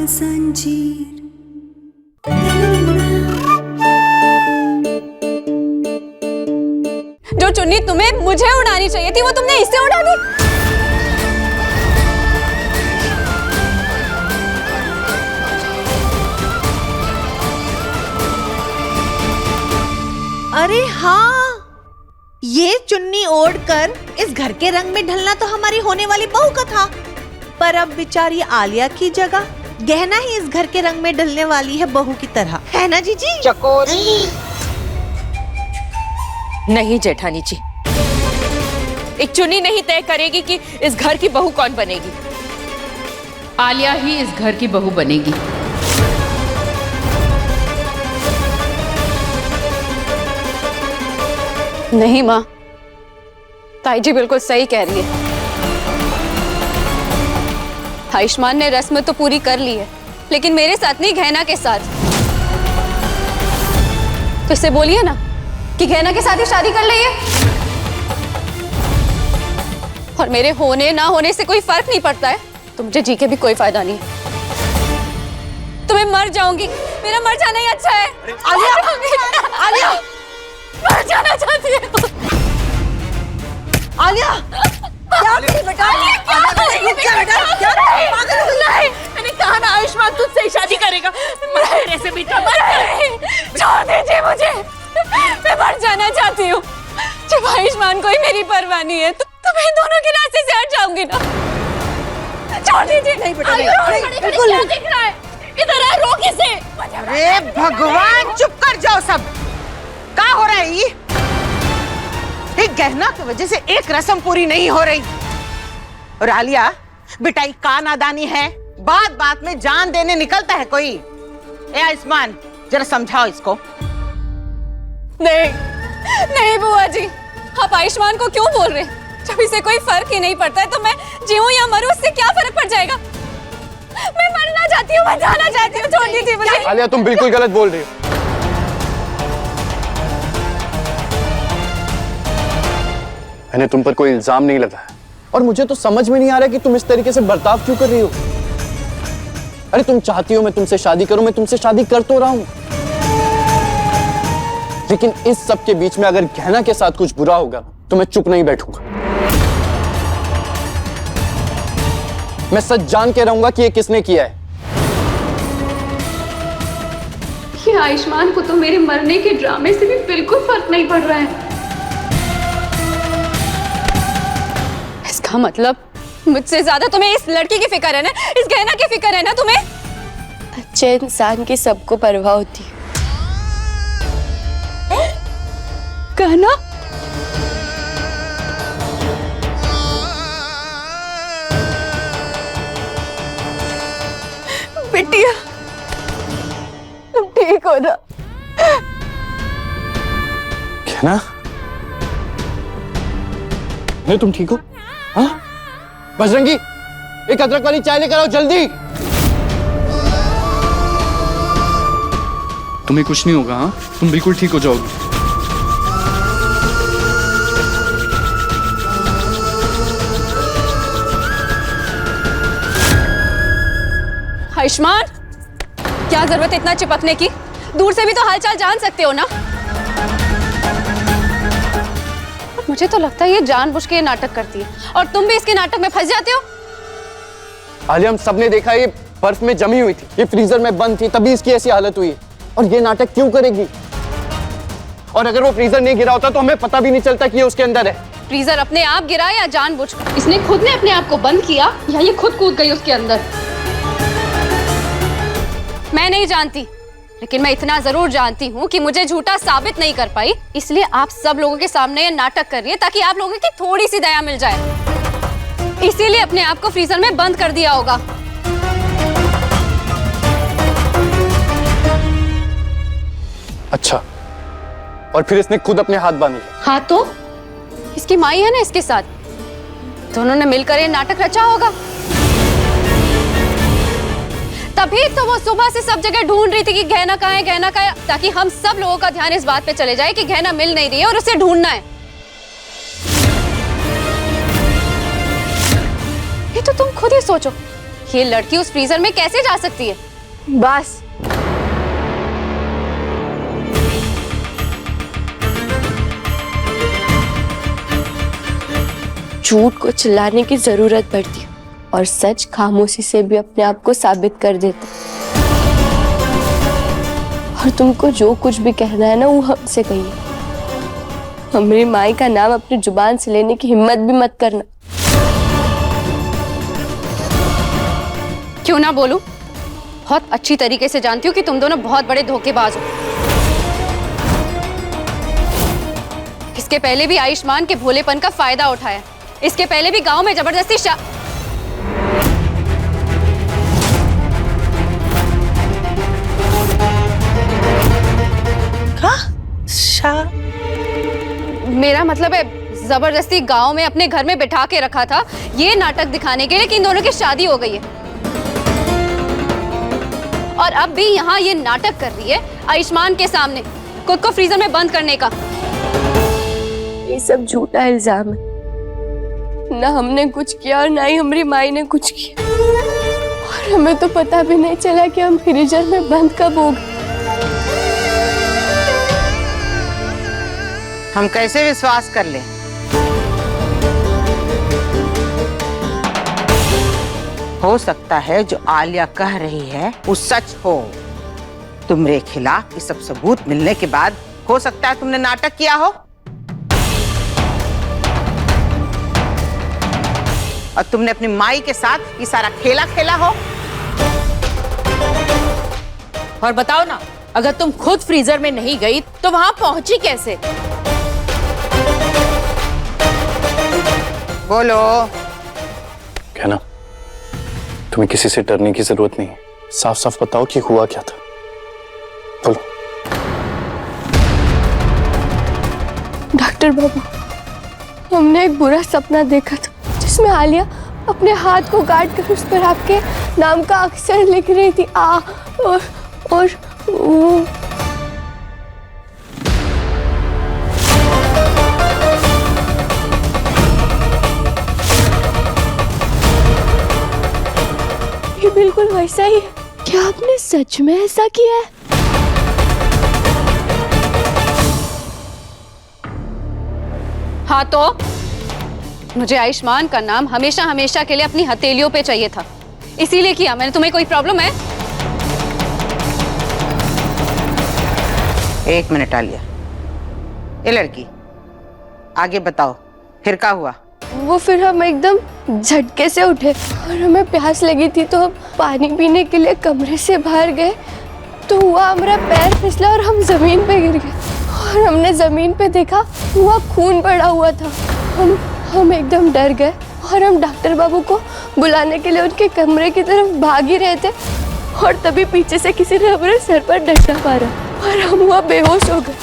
जंजीर। जो चुन्नी तुम्हें मुझे उड़ानी चाहिए थी वो तुमने इससे उड़ा दी। अरे हाँ, ये चुन्नी ओढ़कर इस घर के रंग में ढलना तो हमारी होने वाली बहू का था, पर अब बेचारी आलिया की जगह गहना ही इस घर के रंग में ढलने वाली है बहू की तरह, है ना जीजी? चकोरी। नहीं जेठानी जी, एक चुन्नी नहीं तय करेगी कि इस घर की बहू कौन बनेगी। आलिया ही इस घर की बहू बनेगी। नहीं माँ, ताई जी बिल्कुल सही कह रही है। आयुष्मान ने रस्म तो पूरी कर ली है, लेकिन मेरे साथ नहीं, गहना के साथ। तो इससे बोलिए ना कि गहना के साथ ही शादी कर लीजिए, और मेरे होने ना होने से कोई फर्क नहीं पड़ता है, तो मुझे जी के भी कोई फायदा नहीं है। तो मैं मर जाऊंगी, मेरा मर जाना ही अच्छा है। आलिया, आलिया मर जाना चाहती है। आलिया, क्या बेटा? नहीं, मैंने कहा ना आयुष्मान तुझसे ही शादी करेगा। मेरे से बेटा छोड़ दीजिए मुझे, मैं मर जाना चाहती हूँ। जब आयुष्मान को ही मेरी परवाह नहीं है तो मैं दोनों के रास्ते से हट जाऊंगी ना। छोड़ दीजिए। नहीं बेटा, बिल्कुल क्या दिख रहा है? इधर आ, रोक इसे। अरे भगवान, चुप कर जाओ सब। क्या हो रहा है ये? एक गहना की वजह से एक रस्म पूरी नहीं हो रही। और आलिया, बेटा का नादानी है, बात बात में जान देने निकलता है कोई। ए आयुष्मान, जरा समझाओ इसको। नहीं नहीं बुआ जी, आप आयुष्मान को क्यों बोल रहे हैं? जब इसे कोई फर्क ही नहीं पड़ता है तो मैं जीऊं या मरूं, उससे क्या फर्क पड़ जाएगा? मैं मरना चाहती हूँ, मैं जाना चाहती हूँ, छोड़ दीजिए मुझे। आलिया, तुम बिल्कुल गलत बोल रही हो। मैंने तुम पर कोई इल्जाम नहीं लगाया, और मुझे तो समझ में नहीं आ रहा कि तुम इस तरीके से बर्ताव क्यों कर रही हो। अरे तुम चाहती हो मैं तुमसे शादी करूं, मैं तुमसे शादी कर तो रहा हूं, लेकिन इस सब के बीच में अगर गहना के साथ कुछ बुरा होगा तो मैं चुप नहीं बैठूंगा। मैं सच जान के रहूंगा कि ये किसने किया है। ये आयुष्मान को तो मेरे मरने के ड्रामे से भी बिल्कुल फर्क नहीं पड़ रहा है। इसका मतलब मुझसे ज्यादा तुम्हें इस लड़की की फिक्र है ना, इस गहना की फिक्र है ना तुम्हें। अच्छे इंसान की सबको परवाह होती है। गहना? बिटिया, तुम ठीक हो ना? गहना? नहीं, तुम ठीक हो? हाँ? बजरंगी, एक अदरक वाली चाय लेकर आओ जल्दी। तुम्हें कुछ नहीं होगा, हाँ? तुम बिल्कुल ठीक हो जाओगी। आयुष्मान, क्या जरूरत है इतना चिपकने की? दूर से भी तो हालचाल जान सकते हो ना। मुझे तो लगता है ये जानबूझ के नाटक करती है, और तुम भी इसके नाटक में फंस जाते हो। आलिया, हम सबने देखा ये बर्फ में जमी हुई थी, ये फ्रीजर में बंद थी, तभी इसकी ऐसी हालत हुई है। और ये नाटक क्यों करेगी? और अगर वो फ्रीजर नहीं गिरा होता तो हमें पता भी नहीं चलता कि ये उसके अंदर है। फ्रीजर अपने आप गिरा या जानबूझकर? इसने खुद ने अपने आप को बंद किया या ये खुद कूद गई उसके अंदर? मैं नहीं जानती, लेकिन मैं इतना जरूर जानती हूँ कि मुझे झूठा साबित नहीं कर पाई, इसलिए आप सब लोगों के सामने ये नाटक कर रही है ताकि आप लोगों की थोड़ी सी दया मिल जाए। इसीलिए अपने आप को फ्रीजर में बंद कर दिया होगा। अच्छा, और फिर इसने खुद अपने हाथ बांध लिए? हाँ तो इसकी माई है ना इसके साथ, दोनों ने मिलकर ये नाटक रचा होगा। तभी तो वो सुबह से सब जगह ढूंढ रही थी कि गहना कहाँ है, गहना कहाँ है, ताकि हम सब लोगों का ध्यान इस बात पे चले जाए कि गहना मिल नहीं रही है और उसे ढूंढना है। ये तो तुम खुद ही सोचो, ये लड़की उस फ्रीजर में कैसे जा सकती है? बस झूठ को चिल्लाने की जरूरत पड़ती है और सच खामोशी से भी अपने आप को साबित कर देता। और तुमको जो कुछ भी कहना है ना वो हमसे कहिए। हमारी माई का नाम अपनी जुबान से लेने की हिम्मत भी मत करना। क्यों ना बोलूं? बहुत अच्छी तरीके से जानती हूँ कि तुम दोनों बहुत बड़े धोखेबाज हो। इसके पहले भी आयुष्मान के भोलेपन का फायदा उठाया। इसके पहले भी गांव में जबरदस्ती मेरा मतलब है जबरदस्ती गांव में अपने घर में बिठा के रखा था, ये नाटक दिखाने के लिए कि इन दोनों की शादी हो गई है। और अब भी यहाँ ये नाटक कर रही है आयुष्मान के सामने, खुद को फ्रीजर में बंद करने का। ये सब झूठा इल्जाम है। ना हमने कुछ किया और ना ही हमारी माई ने कुछ किया। और हमें तो पता भी नहीं चला कि हम फ्रीजर में बंद कब हो गए। हम कैसे विश्वास कर लें? हो सकता है जो आलिया कह रही है वो सच हो। तुम्हारे खिलाफ ये सब सबूत मिलने के बाद हो सकता है तुमने नाटक किया हो और तुमने अपनी माई के साथ ये सारा खेला खेला हो। और बताओ ना, अगर तुम खुद फ्रीजर में नहीं गई तो वहां पहुंची कैसे? बोलो। कहना, तुम्हें किसी से डरने की जरूरत नहीं है। साफ साफ बताओ कि हुआ क्या था। बोलो। डॉक्टर बाबू, हमने एक बुरा सपना देखा था जिसमें आलिया अपने हाथ को काट कर उस पर आपके नाम का अक्षर लिख रही थी। और वो ये बिल्कुल वैसा ही है। क्या आपने सच में ऐसा किया है? हाँ तो मुझे आयुष्मान का नाम हमेशा हमेशा के लिए अपनी हथेलियों पे चाहिए था, इसीलिए किया मैंने। तुम्हें कोई प्रॉब्लम है? एक मिनट आलिया, ये लड़की आगे बताओ, फिर क्या हुआ? वो फिर हम एकदम झटके से उठे और हमें प्यास लगी थी तो हम पानी पीने के लिए कमरे से बाहर गए तो हुआ हमारा पैर फिसला और हम जमीन पे गिर गए। और हमने जमीन पे देखा हुआ खून पड़ा हुआ था। हम एकदम डर गए और हम डॉक्टर बाबू को बुलाने के लिए उनके कमरे की तरफ भाग ही रहे थे और तभी पीछे से किसी ने हमारे सर पर डंडा मारा और हम हुआ बेहोश हो गए।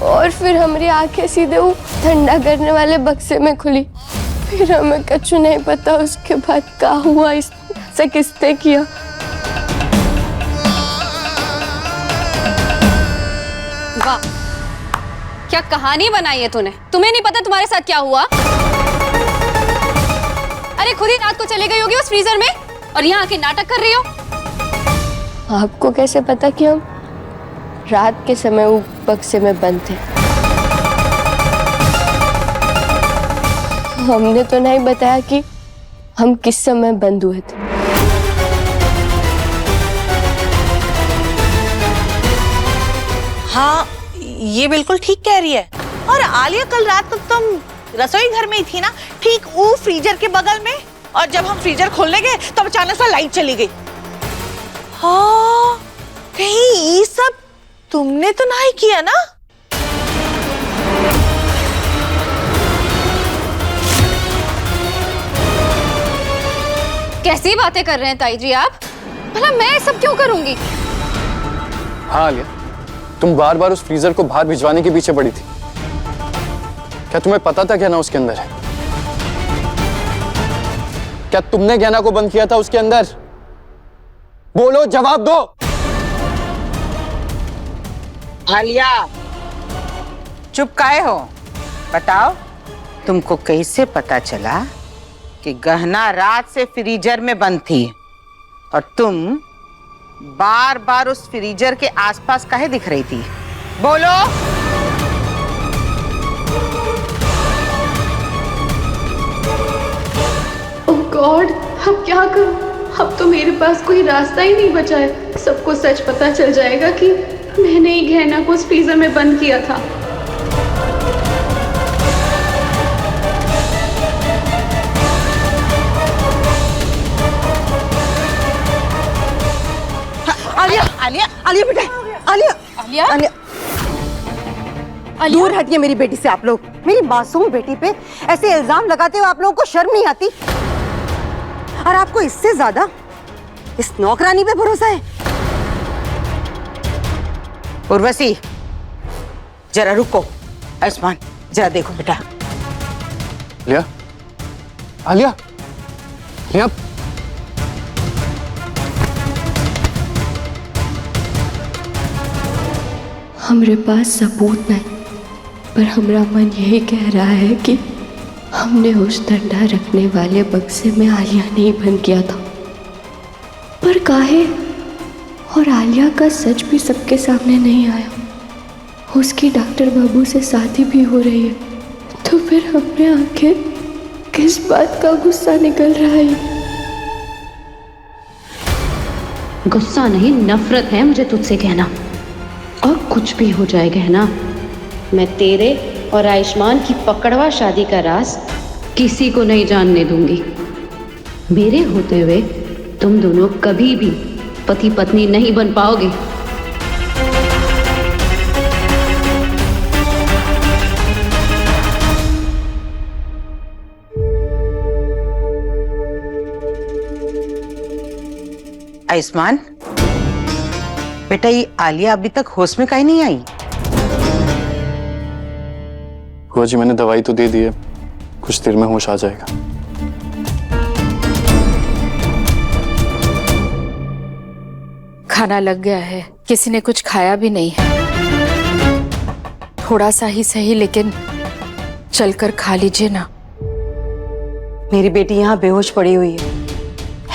और फिर हमारी आंखें सीधे वो ठंडा करने वाले बक्से में खुली। फिर हमें कुछ नहीं पता उसके बाद क्या हुआ, इससे किसने किया। वाह, क्या कहानी बनाई है तूने। तुम्हें नहीं पता तुम्हारे साथ क्या हुआ? अरे खुद ही रात को चले गई होगी उस फ्रीजर में और यहाँ आके नाटक कर रही हो। आपको कैसे पता कि हम रात के समय वो बक्से में बंद थे? हमने तो नहीं बताया कि हम किस समय बंद हुए थे। हाँ, ये बिल्कुल ठीक कह रही है। और आलिया कल रात तक तुम रसोई घर में ही थी ना, ठीक वो फ्रीजर के बगल में। और जब हम फ्रीजर खोलने गए तो अचानक से लाइट चली गई। हाँ, कहीं ये सब तुमने तो नहीं किया ना? कैसी बातें कर रहे हैं ताई जी आप? भला मैं सब क्यों करूंगी? हाँ आलिया, तुम बार बार उस फ्रीजर को बाहर भिजवाने के पीछे पड़ी थी। क्या तुम्हें पता था गहना उसके अंदर है? क्या तुमने गहना को बंद किया था उसके अंदर? बोलो, जवाब दो। आलिया, चुप काहे हो? बताओ, तुमको कैसे पता चला कि गहना रात से फ्रीजर में बंद थी? और तुम बार बार उस फ्रीजर के आसपास काहे दिख रही थी? बोलो। ओह गॉड, अब क्या करूं? अब तो मेरे पास कोई रास्ता ही नहीं बचा है। सबको सच पता चल जाएगा कि मैंने ही गहना को उस फ्रीजर में बंद किया था। आलिया, आलिया, आलिया बेटा, आलिया, आलिया? आलिया, दूर हटिए मेरी बेटी से आप लोग। मेरी मासूम बेटी पे ऐसे इल्जाम लगाते हुए आप लोगों को शर्म नहीं आती? और आपको इससे ज्यादा इस नौकरानी पे भरोसा है? उर्वशी, जरा रुको। आयुष्मान, जरा देखो बेटा। आलिया, आलिया, आलिया, हमरे पास सबूत नहीं, पर हमरा मन यही कह रहा है कि हमने उस डंडा रखने वाले बक्से में आलिया नहीं बंद किया था। पर काहे? और आलिया का सच भी सबके सामने नहीं आया। उसकी डॉक्टर बाबू से शादी भी हो रही है, तो फिर हमने आखिर किस बात का गुस्सा निकल रहा है? गुस्सा नहीं, नफरत है मुझे तुझसे कहना। और कुछ भी हो जाए कहना, मैं तेरे और आयुष्मान की पकड़वा शादी का राज किसी को नहीं जानने दूंगी। मेरे होते हुए तुम दोनों कभी भी पति पत्नी नहीं बन पाओगे। आयुष्मान बेटा, ये आलिया अभी तक होश में काहे नहीं आई? बुआ जी मैंने दवाई तो दे दी है, कुछ देर में होश आ जाएगा। खाना लग गया है, किसी ने कुछ खाया भी नहीं है। थोड़ा सा ही सही, लेकिन चलकर खा लीजिए ना। मेरी बेटी यहाँ बेहोश पड़ी हुई है,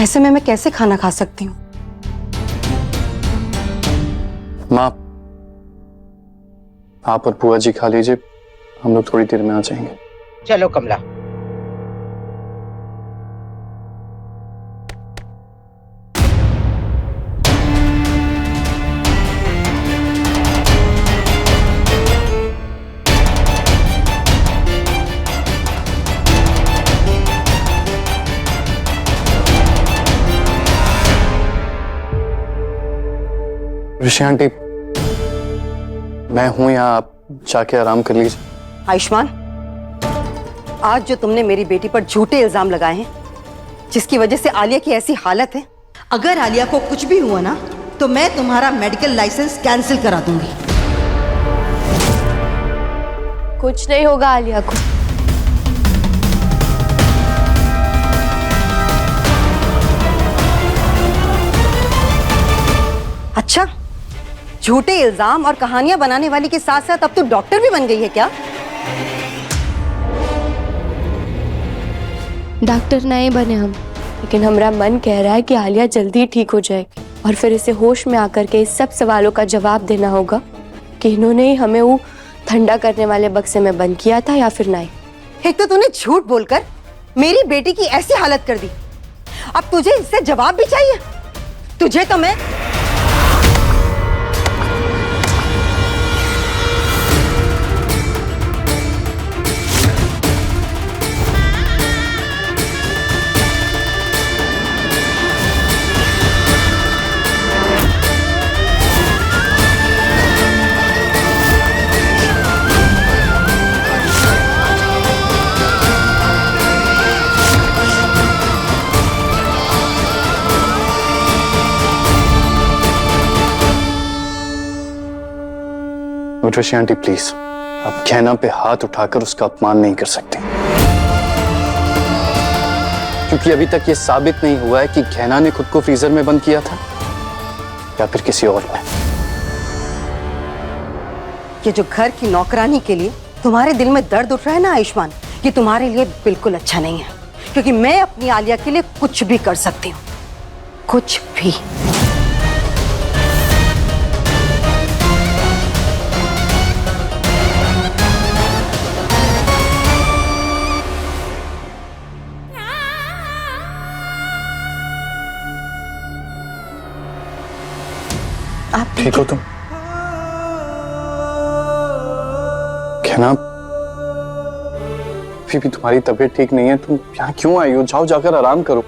ऐसे में मैं कैसे खाना खा सकती हूँ? माँ, आप और बुआ जी खा लीजिए, हम लोग थोड़ी देर में आ जाएंगे। चलो कमला। ऋषि आंटी, मैं हूं यहाँ, आप जाके आराम कर लीजिए। आयुष्मान, आज जो तुमने मेरी बेटी पर झूठे इल्जाम लगाए हैं, जिसकी वजह से आलिया की ऐसी हालत है, अगर आलिया को कुछ भी हुआ ना, तो मैं तुम्हारा मेडिकल लाइसेंस कैंसिल करा दूंगी। कुछ नहीं होगा आलिया को। अच्छा, झूठे इल्जाम और कहानियां बनाने वाली के साथ साथ अब तो डॉक्टर भी बन गई है क्या? डॉक्टर नहीं बने हम, लेकिन हमारा मन कह रहा है कि आलिया जल्दी ठीक हो जाएगी और फिर इसे होश में आकर के इस सब सवालों का जवाब देना होगा कि इन्होंने ही हमें वो ठंडा करने वाले बक्से में बंद किया था या फिर नहीं। एक तो तूने झूठ बोलकर मेरी बेटी की ऐसी हालत कर दी, अब तुझे इससे जवाब भी चाहिए? तुझे तो मैं ऋषि आंटी प्लीज, आप गहना पे हाथ उठाकर उसका अपमान नहीं कर सकते, क्योंकि अभी तक ये साबित नहीं हुआ है कि गहना ने खुद को फ्रीजर में बंद किया था या फिर किसी और ने। ये जो घर की नौकरानी के लिए तुम्हारे दिल में दर्द उठ रहा है ना आयुष्मान, ये तुम्हारे लिए बिल्कुल अच्छा नहीं है, क्योंकि मैं अपनी आलिया के लिए कुछ भी कर सकती हूँ, कुछ भी। आप ठीक हो तुम? कहना फिर भी तुम्हारी तबीयत ठीक नहीं है, तुम यहाँ क्यों आई हो? जाओ जाकर आराम करो।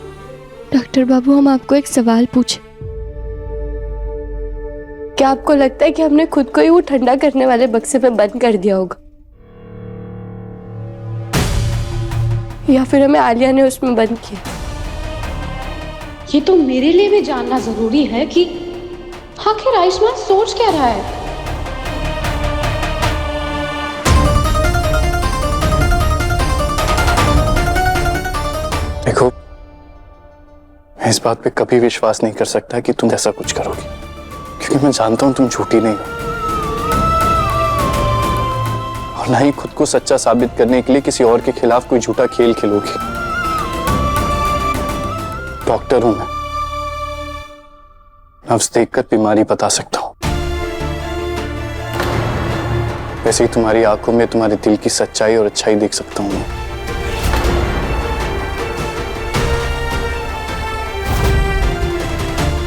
डॉक्टर बाबू, हम आपको एक सवाल पूछे। क्या आपको लगता है कि हमने खुद को ही वो ठंडा करने वाले बक्से में बंद कर दिया होगा, या फिर हमें आलिया ने उसमें बंद किया? ये तो मेरे लिए भी जानना जरूरी है कि आखिर आयुष्मान सोच क्या रहा है। देखो, मैं इस बात पे कभी विश्वास नहीं कर सकता कि तुम ऐसा कुछ करोगी, क्योंकि मैं जानता हूं तुम झूठी नहीं हो, और ना ही खुद को सच्चा साबित करने के लिए किसी और के खिलाफ कोई झूठा खेल खेलोगी। डॉक्टर हूं मैं, नब्ज देखकर बीमारी बता सकता हूं। वैसे ही तुम्हारी आंखों में तुम्हारे दिल की सच्चाई और अच्छाई देख सकता हूं मैं।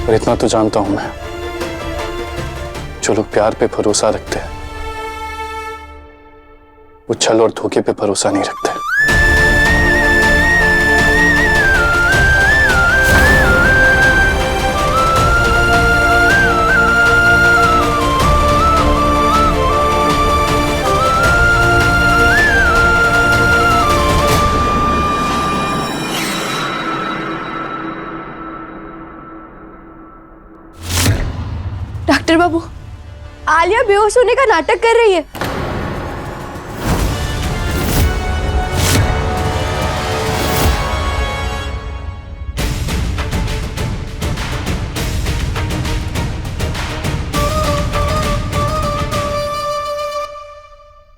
और इतना तो जानता हूं मैं, जो लोग प्यार पे भरोसा रखते हैं वो छल और धोखे पे भरोसा नहीं रखते। डॉक्टर बाबू, आलिया बेहोश होने का नाटक कर रही है।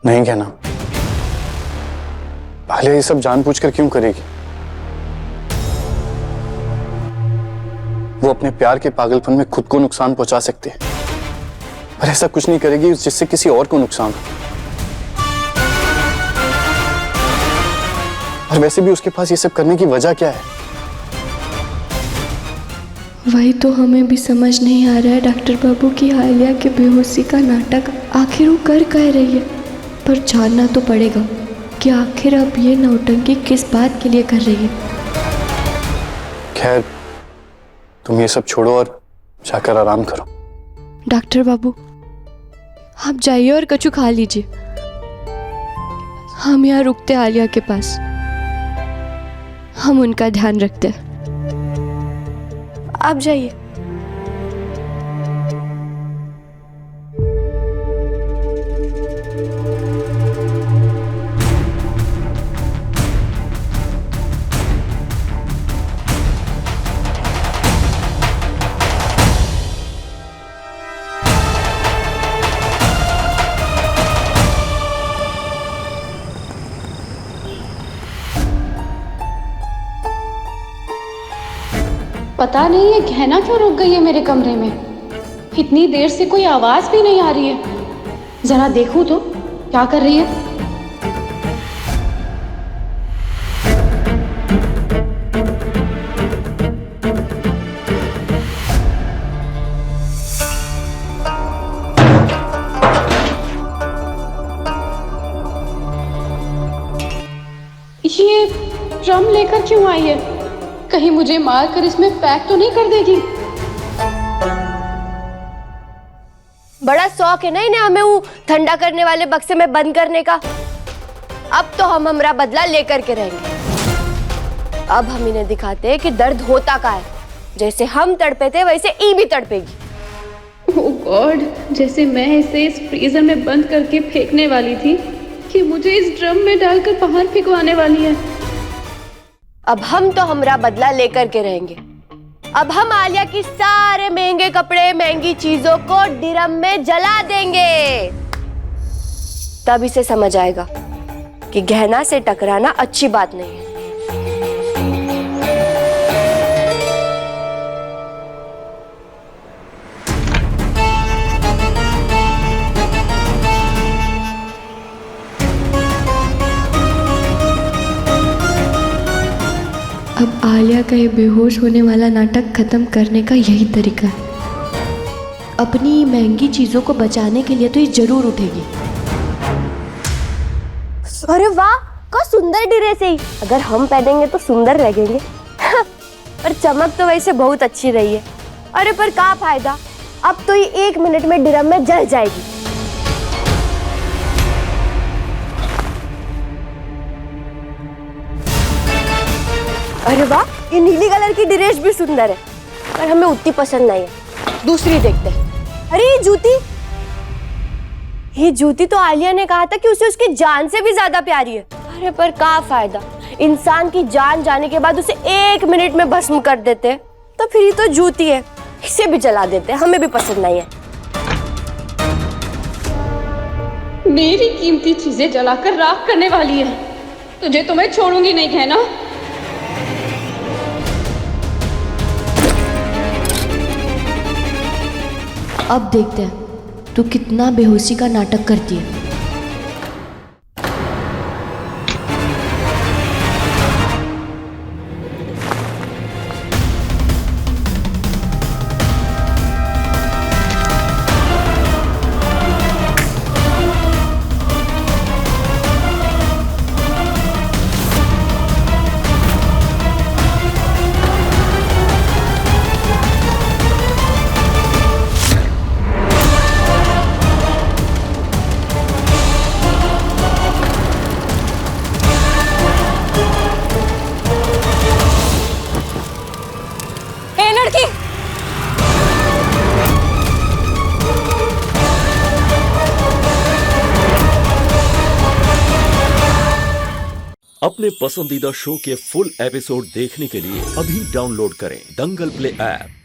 नहीं कहना, आलिया ये सब जानबूझकर क्यों करेगी? वो अपने प्यार के पागलपन में खुद को नुकसान पहुंचा सकती है, पर ऐसा कुछ नहीं करेगी जिससे किसी और को नुकसान हो। और वैसे भी उसके पास ये सब करने की वजह क्या है? वही तो हमें भी समझ नहीं आ रहा है डॉक्टर बाबू कि आलिया के बेहोशी का नाटक आखिर वो कर कह रही है, पर जानना तो पड़ेगा कि आखिर अब ये नौटंकी किस बात के लिए कर रही है। खैर, तुम ये सब छोड़ो और जाकर आराम करो। डॉक्टर बाबू, आप जाइए और कछु खा लीजिए, हम यहाँ रुकते आलिया के पास, हम उनका ध्यान रखते हैं। आप जाइए। पता नहीं है गहना क्यों रुक गई है मेरे कमरे में। इतनी देर से कोई आवाज भी नहीं आ रही है। जरा देखूं तो क्या कर रही है। ये ड्रम लेकर क्यों आई है? कहीं मुझे मारकर इसमें पैक तो नहीं कर देगी? बड़ा शौक है ना इन्हें हमें वो ठंडा करने वाले बक्से में बंद करने का। अब तो हम हमारा बदला लेकर के रहेंगे। अब हम इन्हें दिखाते हैं कि दर्द होता का है। जैसे हम तड़पे थे वैसे ई भी तड़पेगी। ओह गॉड, जैसे मैं इसे इस फ्रीजर में बंद करके फेंकने वाली थी कि मुझे इस ड्रम में डालकर बाहर फेंकवाने वाली है। अब हम तो हमारा बदला लेकर के रहेंगे। अब हम आलिया की सारे महंगे कपड़े, महंगी चीजों को ड्रम में जला देंगे। तब इसे समझ आएगा कि गहना से टकराना अच्छी बात नहीं है। का ये बेहोश होने वाला नाटक खत्म करने का यही तरीका है। अपनी महंगी चीजों को बचाने के लिए तो ये जरूर उठेगी। अरे वाह, क्या सुंदर ड्रेस है। अगर हम पहनेंगे तो सुंदर लगेंगे। पर चमक तो वैसे बहुत अच्छी रही है। अरे पर क्या फायदा, अब तो ये 1 मिनट में ड्रम में जल जाएगी। अरे वाह, ये नीली कलर की ड्रेस भी सुंदर है, पर हमें उतनी पसंद नहीं है। दूसरी देखते हैं। अरे ये जूती तो आलिया ने कहा था कि उसे उसकी जान से भी ज्यादा प्यारी है। अरे पर क्या फायदा, इंसान की जान जाने के बाद उसे 1 मिनट में भस्म कर देते, तो फिर ये तो जूती है, इसे भी जला देते, हमें भी पसंद नहीं है। मेरी कीमती चीजें जलाकर राख करने वाली है, तुझे तो मैं छोड़ूंगी नहीं कहना। अब देखते हैं तू कितना बेहोशी का नाटक करती है। अपने पसंदीदा शो के फुल एपिसोड देखने के लिए अभी डाउनलोड करें दंगल प्ले ऐप।